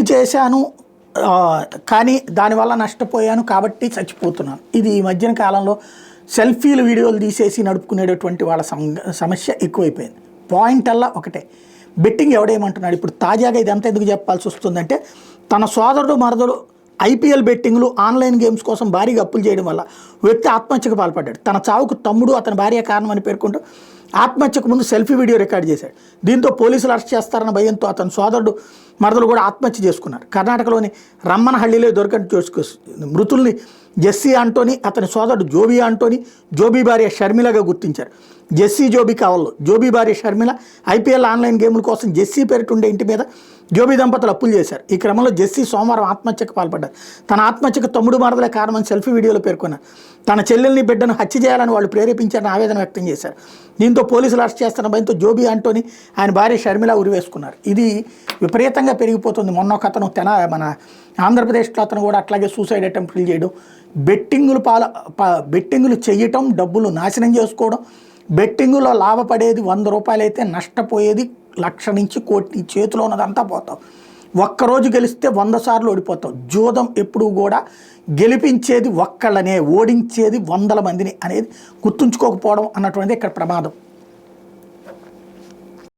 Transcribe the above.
Betting చేశాను కానీ దానివల్ల నష్టపోయాను కాబట్టి చచ్చిపోతున్నాను. ఇది ఈ మధ్యన కాలంలో సెల్ఫీలు వీడియోలు తీసేసి నడుపుకునేటటువంటి వాళ్ళ సమస్య ఎక్కువైపోయింది. పాయింట్ అల్లా ఒకటే, బెట్టింగ్ ఎవడేమంటున్నాడు. ఇప్పుడు తాజాగా ఇదంతా ఎందుకు చెప్పాల్సి వస్తుందంటే, తన సోదరుడు మరదలు ఐపీఎల్ బెట్టింగ్లు ఆన్లైన్ గేమ్స్ కోసం భారీగా అప్పులు చేయడం వల్ల వ్యక్తి ఆత్మహత్యకు పాల్పడ్డాడు. తన చావుకు తమ్ముడు అతని భార్య కారణమని పేర్కొంటూ ఆత్మహత్యకు ముందు సెల్ఫీ వీడియో రికార్డ్ చేశాడు. దీంతో పోలీసులు అరెస్ట్ చేస్తారన్న భయంతో అతని సోదరుడు మరదలు కూడా ఆత్మహత్య చేసుకున్నారు. కర్ణాటకలోని రమ్మనహಳ್ಳಿలో దొరికిన మృతుల్ని జెస్సీ ఆంటోనీ, అతని సోదరుడు జోబీ ఆంటోనీ, జోబీ భార్య షర్మిలగా గుర్తించారు. జెస్సీ జోబీ కావల్లో జోబీ భార్య షర్మిల ఐపీఎల్ ఆన్లైన్ గేముల కోసం జెస్సీ పేరిటుండే ఇంటి మీద జోబీ దంపతులు అప్పులు చేశారు. ఈ క్రమంలో జెస్సీ సోమవారం ఆత్మహత్యకు పాల్పడ్డారు. తన ఆత్మహత్యకు తమ్ముడు మరదలే కారణమని సెల్ఫీ వీడియోలో పేర్కొన్నారు. తన చెల్లెల్ని బిడ్డను హత్య చేయాలని వాళ్ళు ప్రేరేపించారని ఆవేదన వ్యక్తం చేశారు. దీంతో పోలీసులు అరెస్ట్ చేస్తున్న భయంతో జోబీ ఆంటోనీ ఆయన భార్య షర్మిల ఉరివేసుకున్నారు. ఇది విపరీతంగా పెరిగిపోతుంది. మొన్న ఒక అతను మన ఆంధ్రప్రదేశ్లో అతను కూడా అట్లాగే సూసైడ్ అటెంప్ట్లు చేయడం, బెట్టింగులు చేయటం, డబ్బులు నాశనం చేసుకోవడం, బెట్టింగులో లాభపడేది 100 రూపాయలు అయితే నష్టపోయేది 1,00,000 నుంచి 1,00,00,000. చేతిలో ఉన్నదంతా పోతాం. ఒక్కరోజు గెలిస్తే 100 సార్లు ఓడిపోతాం. జూదం ఎప్పుడూ కూడా గెలిపించేది ఒక్కళ్ళనే, ఓడించేది 100 మందిని అనేది గుర్తుంచుకోకపోవడం అన్నటువంటిది ఇక్కడ ప్రమాదం.